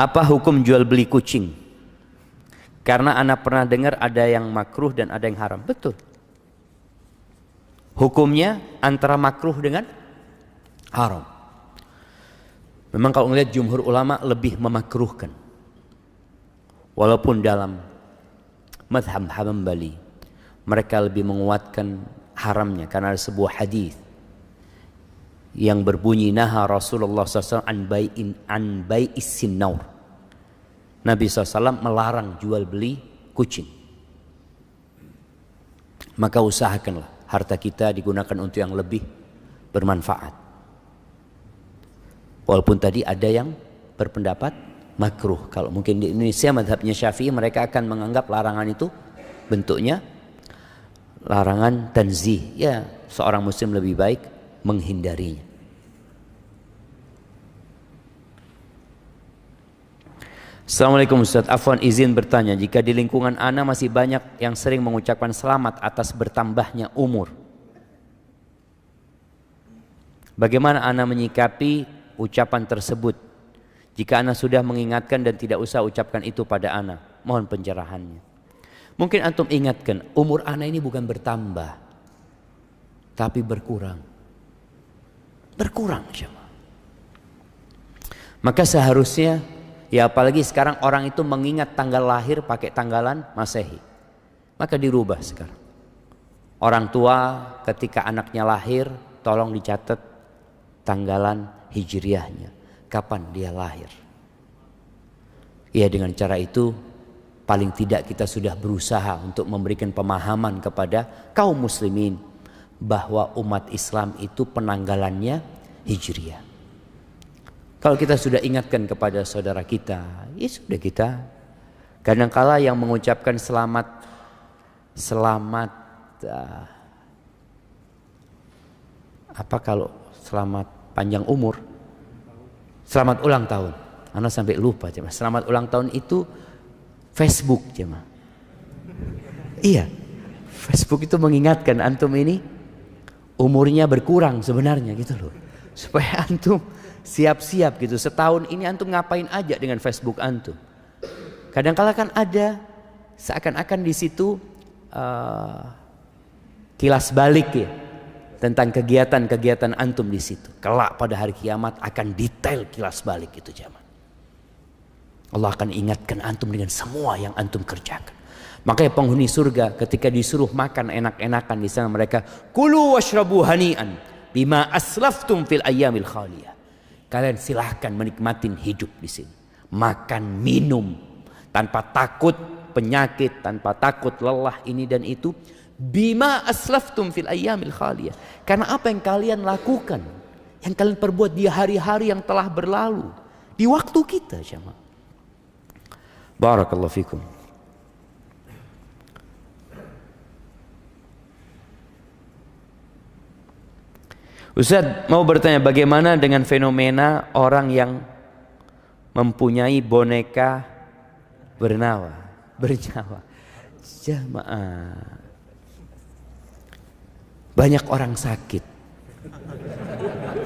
Apa hukum jual beli kucing? Karena ana pernah dengar ada yang makruh dan ada yang haram. Betul. Hukumnya antara makruh dengan haram. Memang kalau melihat jumhur ulama lebih memakruhkan. Walaupun dalam mazhab Hambali mereka lebih menguatkan haramnya karena ada sebuah hadis yang berbunyi naha Rasulullah SAW an bai'is sinnaur. Nabi SAW melarang jual beli kucing. Maka usahakanlah harta kita digunakan untuk yang lebih bermanfaat. Walaupun tadi ada yang berpendapat makruh. Kalau mungkin di Indonesia mazhabnya Syafi'i, mereka akan menganggap larangan itu bentuknya larangan tanzih. Ya, seorang muslim lebih baik menghindarinya. Assalamualaikum Ustaz, afwan izin bertanya, jika di lingkungan ana masih banyak yang sering mengucapkan selamat atas bertambahnya umur, bagaimana ana menyikapi ucapan tersebut? Jika ana sudah mengingatkan dan tidak usah ucapkan itu pada ana, mohon pencerahannya. Mungkin antum ingatkan, umur ana ini bukan bertambah, tapi berkurang. Berkurang jemaah. Maka seharusnya, ya apalagi sekarang orang itu mengingat tanggal lahir pakai tanggalan Masehi, maka dirubah sekarang. Orang tua ketika anaknya lahir, tolong dicatat tanggalan hijriahnya, kapan dia lahir. Ya, dengan cara itu paling tidak kita sudah berusaha untuk memberikan pemahaman kepada kaum muslimin bahwa umat Islam itu penanggalannya hijriah. Kalau kita sudah ingatkan kepada saudara kita, ya sudah kita. Kadangkala yang mengucapkan selamat apa kalau selamat panjang umur, selamat ulang tahun. Ana sampai lupa cuma selamat ulang tahun itu Facebook cuma. Iya, Facebook itu mengingatkan antum ini umurnya berkurang sebenarnya gitu loh, supaya antum siap-siap gitu. Setahun ini antum ngapain aja dengan Facebook antum? Kadang-kala kan ada seakan-akan di situ kilas balik ya tentang kegiatan-kegiatan antum di situ. Kelak pada hari kiamat akan detail kilas balik itu jemaah. Allah akan ingatkan antum dengan semua yang antum kerjakan. Makanya penghuni surga ketika disuruh makan enak-enakan di sana mereka kulu washrabu hani'an bima aslaftum fil ayyamil khaliyah. Kalian silahkan menikmatin hidup di sini. Makan, minum tanpa takut penyakit, tanpa takut lelah ini dan itu. Bima aslaftum fil ayyamil khaliyah. Karena apa yang kalian lakukan, yang kalian perbuat di hari-hari yang telah berlalu, di waktu kita jemaah. Barakallahu fikum. Ustaz mau bertanya, bagaimana dengan fenomena orang yang mempunyai boneka bernyawa? Jamaah, banyak orang sakit.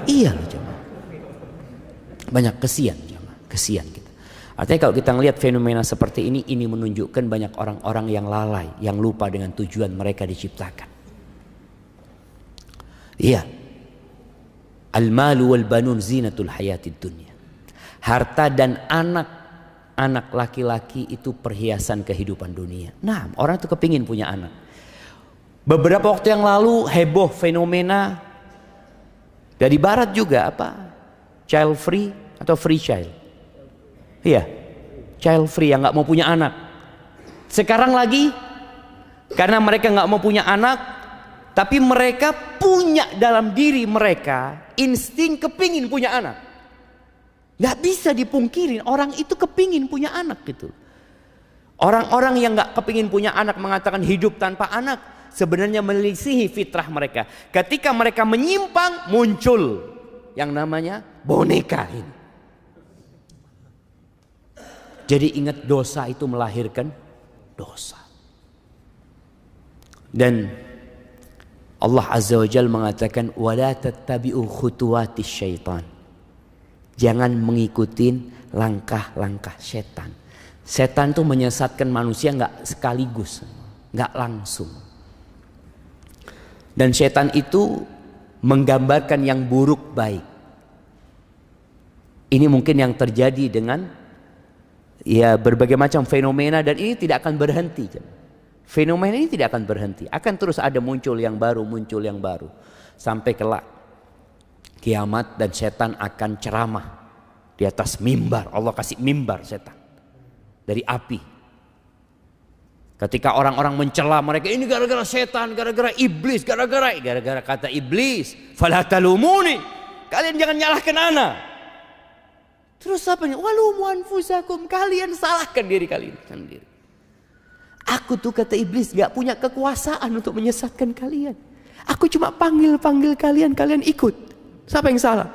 Iya loh jamaah, banyak kesian jamaah, kesian kita. Artinya kalau kita melihat fenomena seperti ini menunjukkan banyak orang-orang yang lalai, yang lupa dengan tujuan mereka diciptakan. Iya. Al-malu wal banun zinatul hayatid dunya. Harta dan anak laki-laki itu perhiasan kehidupan dunia. Nah, orang itu kepingin punya anak. Beberapa waktu yang lalu heboh fenomena dari barat juga apa? Child free atau free child? Iya, child free yang nggak mau punya anak. Sekarang lagi karena mereka nggak mau punya anak, tapi mereka punya dalam diri mereka insting kepingin punya anak. Gak bisa dipungkirin orang itu kepingin punya anak gitu. Orang-orang yang gak kepingin punya anak mengatakan hidup tanpa anak sebenarnya melisihi fitrah mereka. Ketika mereka menyimpang muncul yang namanya boneka ini. Jadi ingat, dosa itu melahirkan dosa. Dan Allah Azza wa Jalla mengatakan wala tattabi'u khutuwatis syaitan. Jangan mengikuti langkah-langkah setan. Setan tuh menyesatkan manusia nggak sekaligus, nggak langsung. Dan setan itu menggambarkan yang buruk baik. Ini mungkin yang terjadi dengan ya berbagai macam fenomena, dan ini tidak akan berhenti. Fenomena ini tidak akan berhenti, akan terus ada muncul yang baru, sampai kelak kiamat dan setan akan ceramah di atas mimbar. Allah kasih mimbar setan dari api. Ketika orang-orang mencela mereka, ini gara-gara setan, gara-gara iblis, gara-gara kata iblis, fala talumuni, kalian jangan nyalahkan ana. Terus apa nih? Walumu anfusakum, kalian salahkan diri kalian sendiri. Aku tuh kata iblis gak punya kekuasaan untuk menyesatkan kalian. Aku cuma panggil kalian, kalian ikut. Siapa yang salah?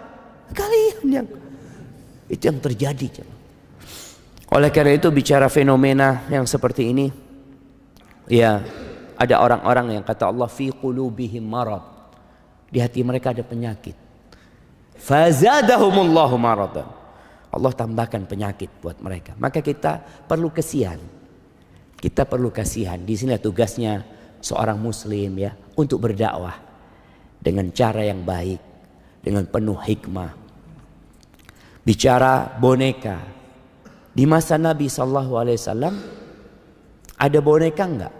Kalian yang. Itu yang terjadi. Oleh karena itu bicara fenomena yang seperti ini, ya ada orang-orang yang kata Allah fi qulubihim marad, di hati mereka ada penyakit. Fazadahumullahu maradan, Allah tambahkan penyakit buat mereka. Maka kita perlu kasihan. Kita perlu kasihan. Di sini tugasnya seorang muslim ya, untuk berdakwah dengan cara yang baik, dengan penuh hikmah. Bicara boneka, di masa Nabi SAW ada boneka enggak?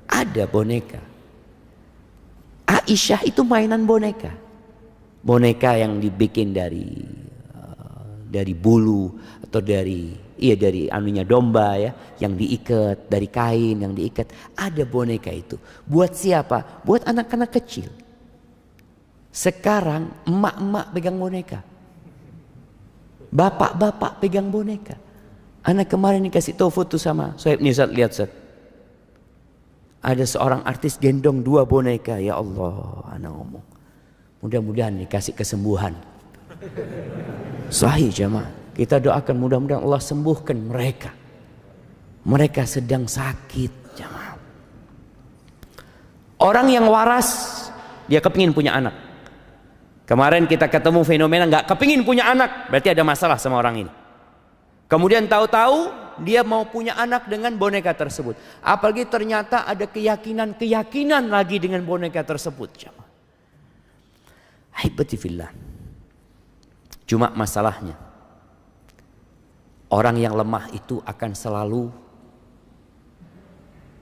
Ada boneka. Aisyah itu mainan boneka. Boneka yang dibikin dari bulu atau dari anunya domba ya, yang diikat, dari kain yang diikat. Ada boneka itu. Buat siapa? Buat anak-anak kecil. Sekarang emak-emak pegang boneka. Bapak-bapak pegang boneka. Anak kemarin dikasih tahu foto sama Soeb nih, Zat, lihat Zat. Ada seorang artis gendong 2 boneka. Ya Allah, anak ngomong, mudah-mudahan dikasih kesembuhan. Sahih jamaah. Kita doakan mudah-mudahan Allah sembuhkan mereka. Mereka sedang sakit jamaah. Orang yang waras, dia kepingin punya anak. Kemarin kita ketemu fenomena nggak kepingin punya anak, berarti ada masalah sama orang ini. Kemudian tahu-tahu dia mau punya anak dengan boneka tersebut. Apalagi ternyata ada keyakinan lagi dengan boneka tersebut. Haibati fillah. Cuma masalahnya, orang yang lemah itu akan selalu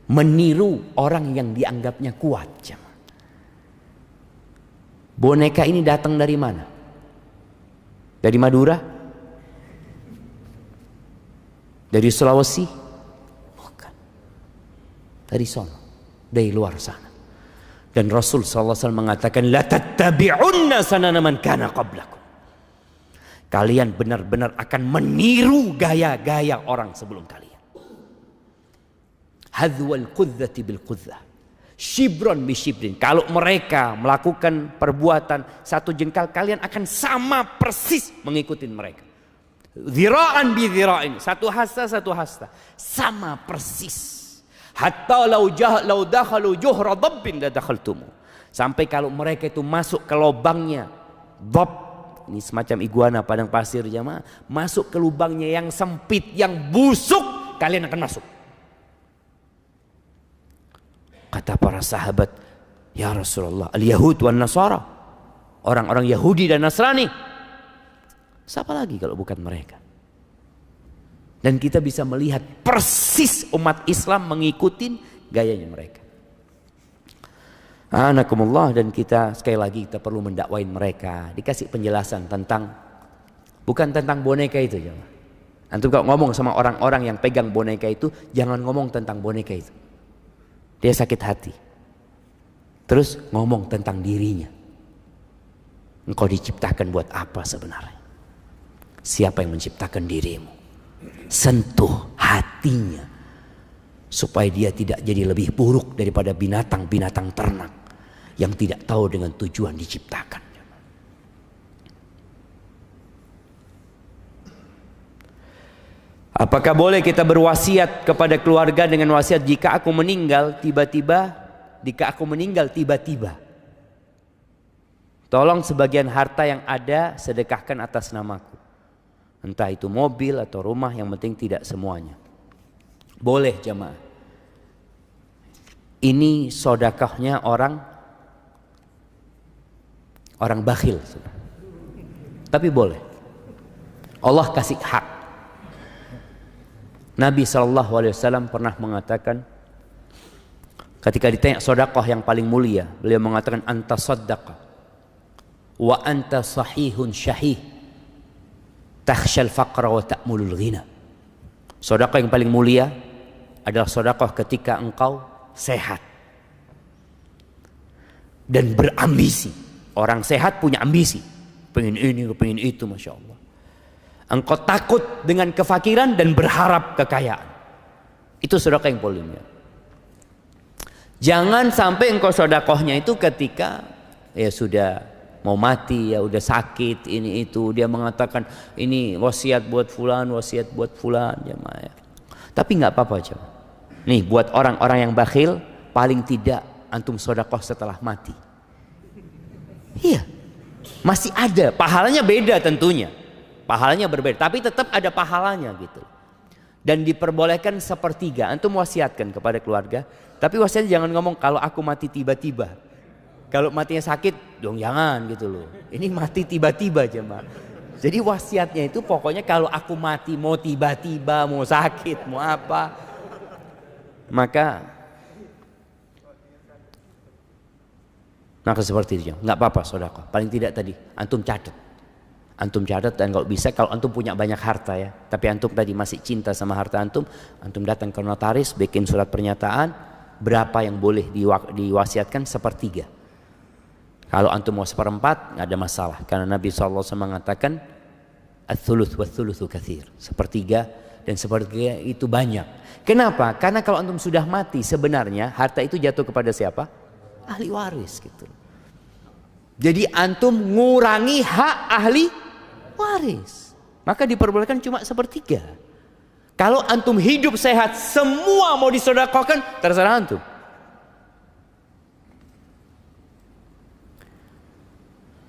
meniru orang yang dianggapnya kuat. Boneka ini datang dari mana? Dari Madura? Dari Sulawesi? Bukan. Dari sono, dari luar sana. Dan Rasul SAW mengatakan, la tattabi'unna sanana man kana qablakum. Kalian benar-benar akan meniru gaya-gaya orang sebelum kalian. Hadwal qudzati bil qudzah, shibron bi shibrin. Kalau mereka melakukan perbuatan 1 jengkal, kalian akan sama persis mengikuti mereka. Zira'an bi zira'in, 1 hasta, sama persis. Hatta law dakhalu juhra dabbin la dakhaltum. Sampai kalau mereka itu masuk ke lubangnya dab, ini semacam iguana padang pasir jamaah, masuk ke lubangnya yang sempit, yang busuk, kalian akan masuk. Kata para sahabat, ya Rasulullah, al-Yahud wan Nasara, orang-orang Yahudi dan Nasrani, siapa lagi kalau bukan mereka? Dan kita bisa melihat persis umat Islam mengikuti gayanya mereka. Anakumullah. Dan kita sekali lagi kita perlu mendakwain mereka, dikasih penjelasan tentang, bukan tentang boneka itu. Antum kalau ngomong sama orang-orang yang pegang boneka itu, jangan ngomong tentang boneka itu. Dia sakit hati. Terus ngomong tentang dirinya. Engkau diciptakan buat apa sebenarnya? Siapa yang menciptakan dirimu? Sentuh hatinya, supaya dia tidak jadi lebih buruk daripada binatang-binatang ternak yang tidak tahu dengan tujuan diciptakan. Apakah boleh kita berwasiat kepada keluarga dengan wasiat, jika aku meninggal tiba-tiba, tolong sebagian harta yang ada sedekahkan atas namaku. Entah itu mobil atau rumah, yang penting tidak semuanya. Boleh jemaah. Ini sedekahnya orang bakhil. Tapi boleh. Allah kasih hak. Nabi SAW pernah mengatakan, ketika ditanya sedekah yang paling mulia, beliau mengatakan, anta saddaqa wa anta sahihun syahih takhshal faqra wa ta'mulul ghina. Sedekah yang paling mulia adalah sedekah ketika engkau sehat dan berambisi. Orang sehat punya ambisi, pengen ini, pengen itu, masya Allah. Engkau takut dengan kefakiran dan berharap kekayaan. Itu sedekah yang paling mulia. Jangan sampai engkau sedekahnya itu ketika ya sudah mau mati, ya udah sakit, ini itu, dia mengatakan ini wasiat buat fulan, wasiat buat fulan, jemaah ya. Tapi nggak apa-apa jemaah. Nih buat orang-orang yang bakhil, paling tidak antum sedekah setelah mati. Iya, masih ada, pahalanya beda tentunya. Pahalanya berbeda, tapi tetap ada pahalanya gitu. Dan diperbolehkan sepertiga. Antum wasiatkan kepada keluarga, tapi wasiatnya jangan ngomong kalau aku mati tiba-tiba. Kalau matinya sakit, dong jangan gitu loh. Ini mati tiba-tiba jemaah. Jadi wasiatnya itu pokoknya kalau aku mati mau tiba-tiba, mau sakit, mau apa, maka seperti itu. Nggak apa-apa sedekah. Paling tidak tadi antum catat. Antum catat, dan kalau bisa, kalau antum punya banyak harta ya, tapi antum tadi masih cinta sama harta antum datang ke notaris, bikin surat pernyataan berapa yang boleh diwasiatkan, sepertiga. Kalau antum mau seperempat nggak ada masalah, karena Nabi SAW mengatakan ats-tsuluts wa-tsulutsu katsir, sepertiga dan sepertiga itu banyak. Kenapa? Karena kalau antum sudah mati, sebenarnya harta itu jatuh kepada siapa? Ahli waris gitu. Jadi antum ngurangi hak ahli waris, maka diperbolehkan cuma sepertiga. Kalau antum hidup sehat, semua mau disedekahkan, terserah antum.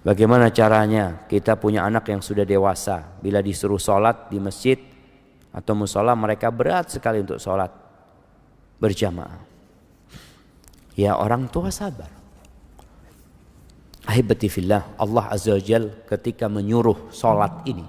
Bagaimana caranya? Kita punya anak yang sudah dewasa, bila disuruh sholat di masjid atau musola, mereka berat sekali untuk sholat berjamaah. Ya orang tua sabar. Ahibati fillah, Allah Azza wa Jal ketika menyuruh salat ini,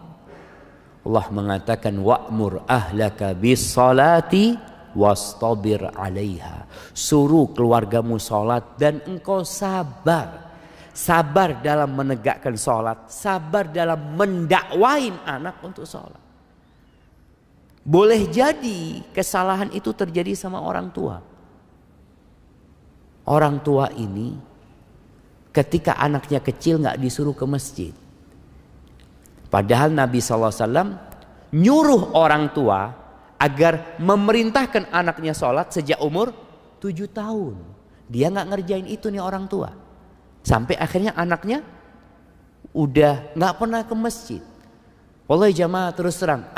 Allah mengatakan wa'mur ahlaka bis salati wastabir 'alaiha. Suruh keluargamu salat dan engkau sabar. Sabar dalam menegakkan salat, sabar dalam mendakwain anak untuk salat. Boleh jadi kesalahan itu terjadi sama orang tua. Orang tua ini ketika anaknya kecil nggak disuruh ke masjid. Padahal Nabi SAW nyuruh orang tua agar memerintahkan anaknya sholat sejak umur 7 tahun. Dia nggak ngerjain itu nih orang tua. Sampai akhirnya anaknya udah nggak pernah ke masjid. Wallahi jamaah terus terang,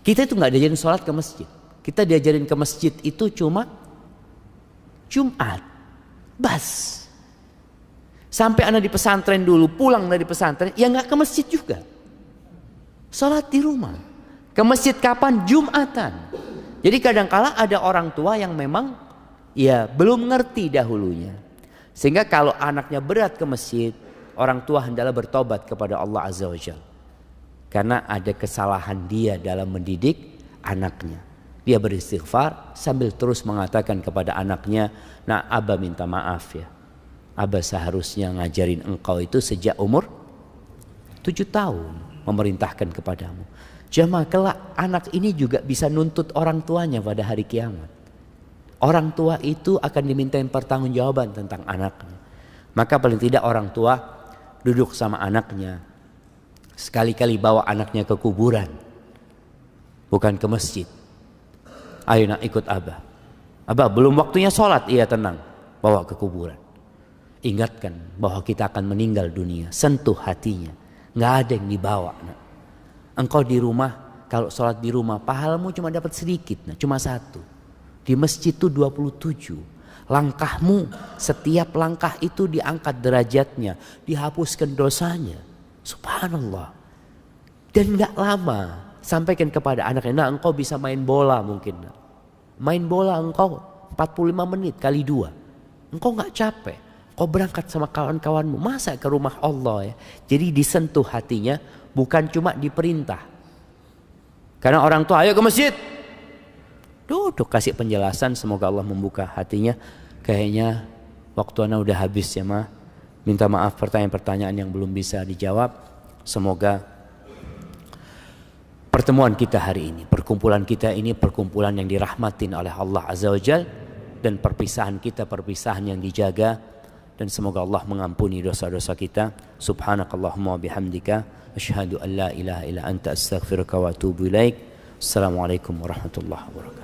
kita itu nggak diajarin sholat ke masjid. Kita diajarin ke masjid itu cuma Jumat, bas. Sampai anak di pesantren dulu, pulang dari pesantren, ya nggak ke masjid juga. Sholat di rumah. Ke masjid kapan? Jumatan. Jadi kadangkala ada orang tua yang memang ya belum ngerti dahulunya. Sehingga kalau anaknya berat ke masjid, orang tua hendaklah bertobat kepada Allah Azza wa Jalla. Karena ada kesalahan dia dalam mendidik anaknya. Dia beristighfar sambil terus mengatakan kepada anaknya, nah Abah minta maaf ya. Abah seharusnya ngajarin engkau itu sejak umur 7 tahun. Memerintahkan kepadamu. Jamaah kelak anak ini juga bisa nuntut orang tuanya pada hari kiamat. Orang tua itu akan dimintain pertanggungjawaban tentang anaknya. Maka paling tidak orang tua duduk sama anaknya. Sekali-kali bawa anaknya ke kuburan. Bukan ke masjid. Ayo nak ikut Abah. Abah belum waktunya sholat. Iya tenang. Bawa ke kuburan. Ingatkan bahwa kita akan meninggal dunia. Sentuh hatinya. Nggak ada yang dibawa nak. Engkau di rumah. Kalau sholat di rumah pahalamu cuma dapat sedikit nak. Cuma 1. Di masjid itu 27. Langkahmu, setiap langkah itu diangkat derajatnya. Dihapuskan dosanya. Subhanallah. Dan gak lama sampaikan kepada anaknya, nah engkau bisa main bola mungkin. Main bola engkau 45 menit kali 2. Engkau gak capek. Kau berangkat sama kawan-kawanmu, masa ke rumah Allah ya. Jadi disentuh hatinya, bukan cuma diperintah. Karena orang tua, ayo ke masjid. Duduk kasih penjelasan, semoga Allah membuka hatinya. Kayaknya waktu anak udah habis ya ma. Minta maaf pertanyaan-pertanyaan yang belum bisa dijawab. Semoga pertemuan kita hari ini, perkumpulan kita ini perkumpulan yang dirahmatin oleh Allah Azza wa Jal, dan perpisahan kita perpisahan yang dijaga, dan semoga Allah mengampuni dosa-dosa kita. Subhanakallahumma bihamdika asyhadu an la ilaha illa anta astaghfiruka wa atubu ilaik. Assalamualaikum warahmatullahi wabarakatuh.